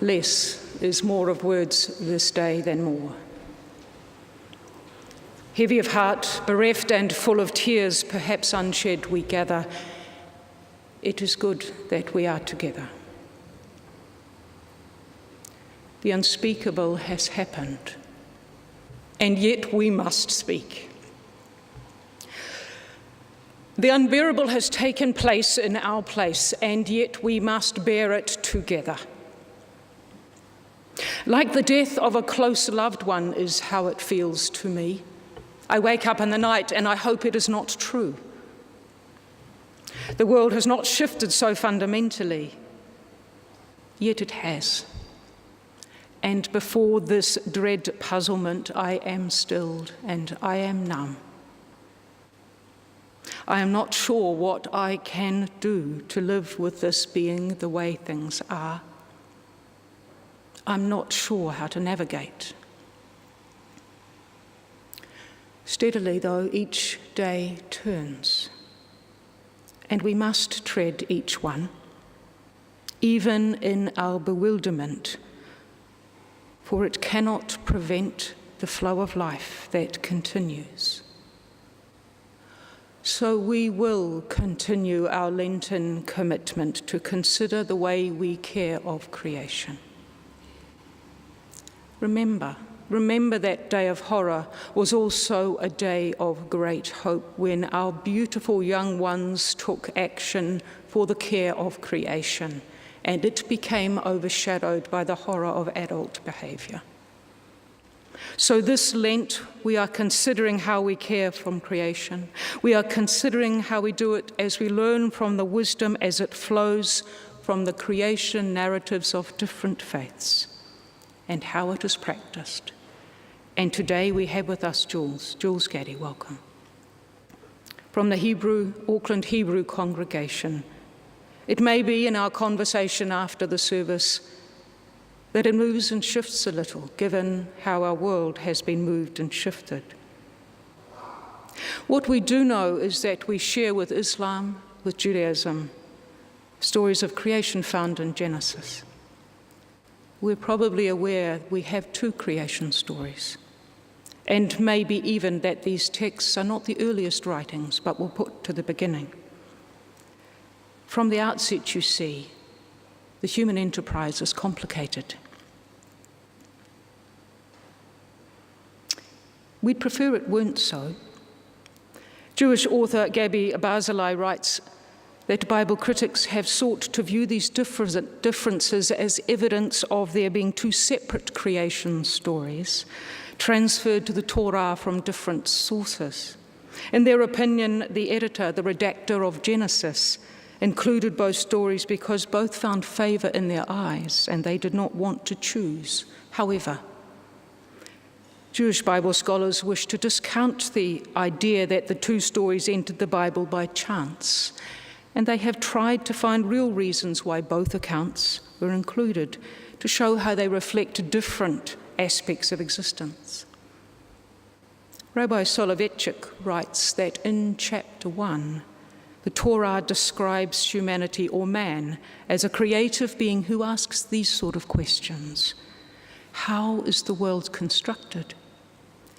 Less is more of words this day than more. Heavy of heart, bereft and full of tears, perhaps unshed, we gather. It is good that we are together. The unspeakable has happened, and yet we must speak. The unbearable has taken place in our place, and yet we must bear it together. Like the death of a close loved one is how it feels to me. I wake up in the night and I hope it is not true. The world has not shifted so fundamentally, yet it has. And before this dread puzzlement, I am stilled and I am numb. I am not sure what I can do to live with this being the way things are. I'm not sure how to navigate. Steadily, though, each day turns, and we must tread each one, even in our bewilderment, for it cannot prevent the flow of life that continues. So we will continue our Lenten commitment to consider the way we care of creation. Remember that day of horror was also a day of great hope when our beautiful young ones took action for the care of creation, and it became overshadowed by the horror of adult behaviour. So this Lent, we are considering how we care from creation. We are considering how we do it as we learn from the wisdom as it flows from the creation narratives of different faiths, and how it is practiced. And today we have with us Jules. Cate, welcome. From the Auckland Hebrew congregation. It may be in our conversation after the service that it moves and shifts a little, given how our world has been moved and shifted. What we do know is that we share with Islam, with Judaism, stories of creation found in Genesis. We're probably aware we have two creation stories, and maybe even that these texts are not the earliest writings, but were put to the beginning. From the outset, you see, the human enterprise is complicated. We'd prefer it weren't so. Jewish author Gabi Barzilai writes that Bible critics have sought to view these differences as evidence of there being two separate creation stories transferred to the Torah from different sources. In their opinion, the editor, the redactor of Genesis, included both stories because both found favour in their eyes and they did not want to choose. However, Jewish Bible scholars wish to discount the idea that the two stories entered the Bible by chance, and they have tried to find real reasons why both accounts were included to show how they reflect different aspects of existence. Rabbi Soloveitchik writes that in chapter 1, the Torah describes humanity or man as a creative being who asks these sort of questions. How is the world constructed?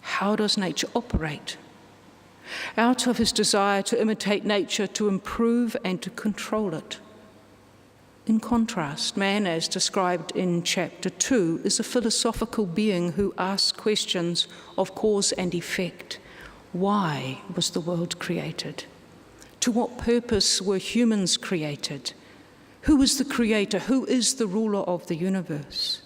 How does nature operate? Out of his desire to imitate nature, to improve and to control it. In contrast, man, as described in chapter 2, is a philosophical being who asks questions of cause and effect. Why was the world created? To what purpose were humans created? Who is the creator? Who is the ruler of the universe?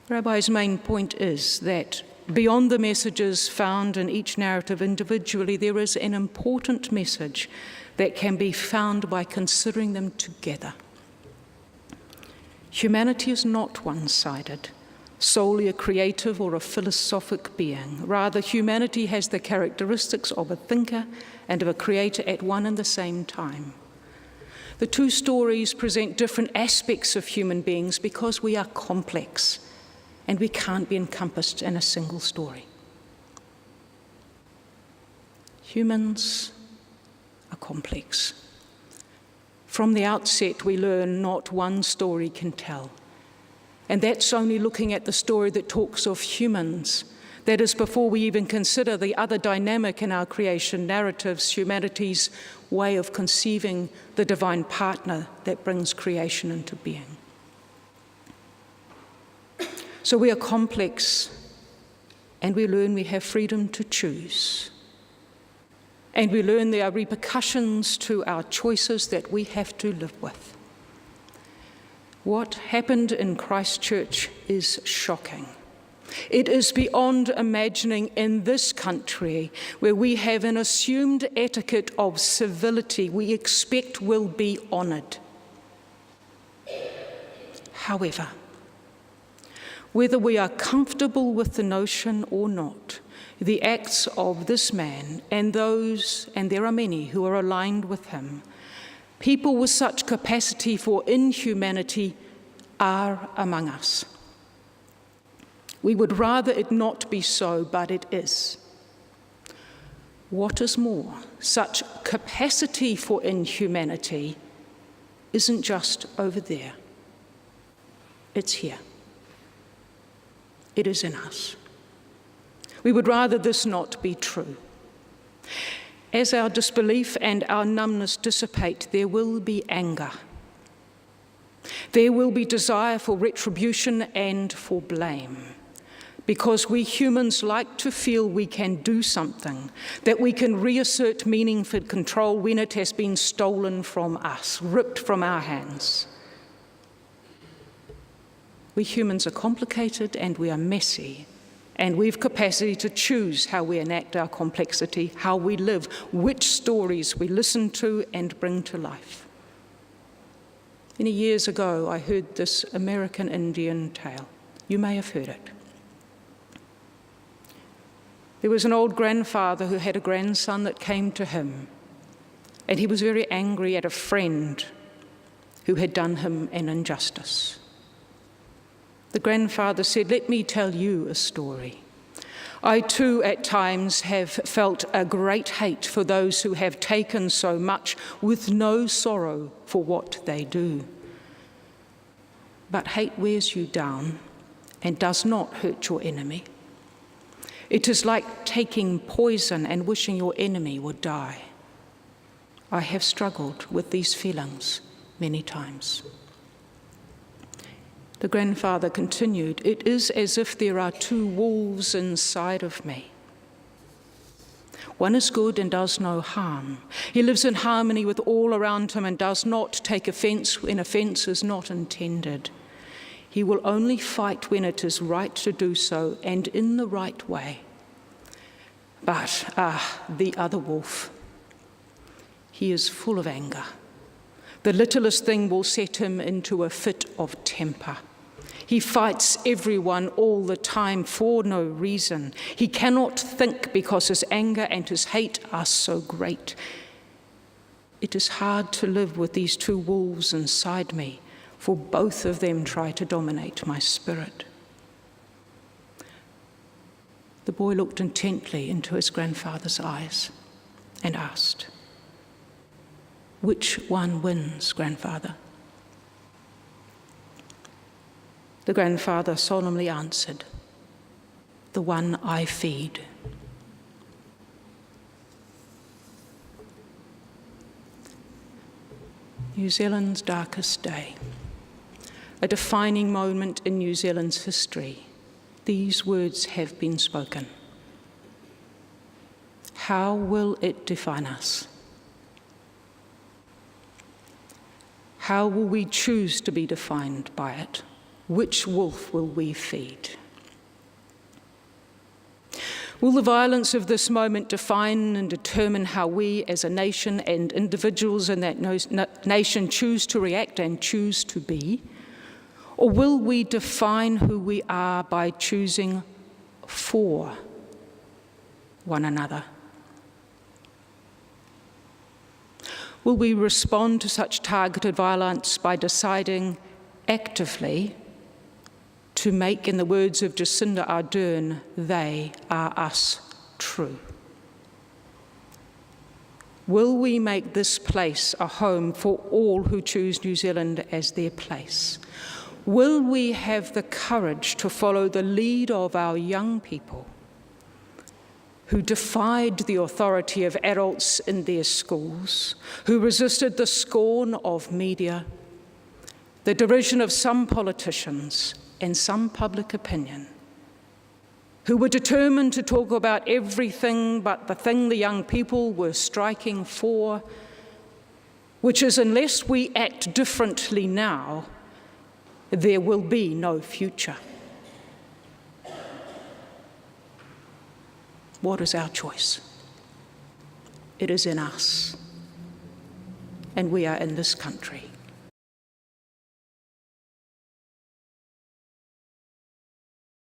Rabbi's main point is that beyond the messages found in each narrative individually, there is an important message that can be found by considering them together. Humanity is not one-sided, solely a creative or a philosophic being. Rather, humanity has the characteristics of a thinker and of a creator at one and the same time. The two stories present different aspects of human beings because we are complex and we can't be encompassed in a single story. Humans are complex. From the outset, we learn not one story can tell. And that's only looking at the story that talks of humans. That is before we even consider the other dynamic in our creation narratives, humanity's way of conceiving the divine partner that brings creation into being. So we are complex, and we learn we have freedom to choose. And we learn there are repercussions to our choices that we have to live with. What happened in Christchurch is shocking. It is beyond imagining in this country where we have an assumed etiquette of civility we expect will be honoured. However, whether we are comfortable with the notion or not, the acts of this man and those, and there are many who are aligned with him, people with such capacity for inhumanity are among us. We would rather it not be so, but it is. What is more, such capacity for inhumanity isn't just over there. It's here. It is in us. We would rather this not be true. As our disbelief and our numbness dissipate, there will be anger. There will be desire for retribution and for blame, because we humans like to feel we can do something, that we can reassert meaningful control when it has been stolen from us, ripped from our hands. We humans are complicated and we are messy, and we've capacity to choose how we enact our complexity, how we live, which stories we listen to and bring to life. Many years ago, I heard this American Indian tale. You may have heard it. There was an old grandfather who had a grandson that came to him, and he was very angry at a friend who had done him an injustice. The grandfather said, "Let me tell you a story. I too at times have felt a great hate for those who have taken so much with no sorrow for what they do. But hate wears you down and does not hurt your enemy. It is like taking poison and wishing your enemy would die. I have struggled with these feelings many times." The grandfather continued, "It is as if there are two wolves inside of me. One is good and does no harm. He lives in harmony with all around him and does not take offence when offence is not intended. He will only fight when it is right to do so and in the right way. But, the other wolf, he is full of anger. The littlest thing will set him into a fit of temper. He fights everyone all the time for no reason. He cannot think because his anger and his hate are so great. It is hard to live with these two wolves inside me, for both of them try to dominate my spirit." The boy looked intently into his grandfather's eyes and asked, "Which one wins, grandfather?" The grandfather solemnly answered, "The one I feed." New Zealand's darkest day, a defining moment in New Zealand's history. These words have been spoken. How will it define us? How will we choose to be defined by it? Which wolf will we feed? Will the violence of this moment define and determine how we as a nation and individuals in that nation choose to react and choose to be? Or will we define who we are by choosing for one another? Will we respond to such targeted violence by deciding actively to make, in the words of Jacinda Ardern, they are us true? Will we make this place a home for all who choose New Zealand as their place? Will we have the courage to follow the lead of our young people who defied the authority of adults in their schools, who resisted the scorn of media, the derision of some politicians and some public opinion, who were determined to talk about everything but the thing the young people were striking for, which is, unless we act differently now, there will be no future. What is our choice? It is in us, and we are in this country.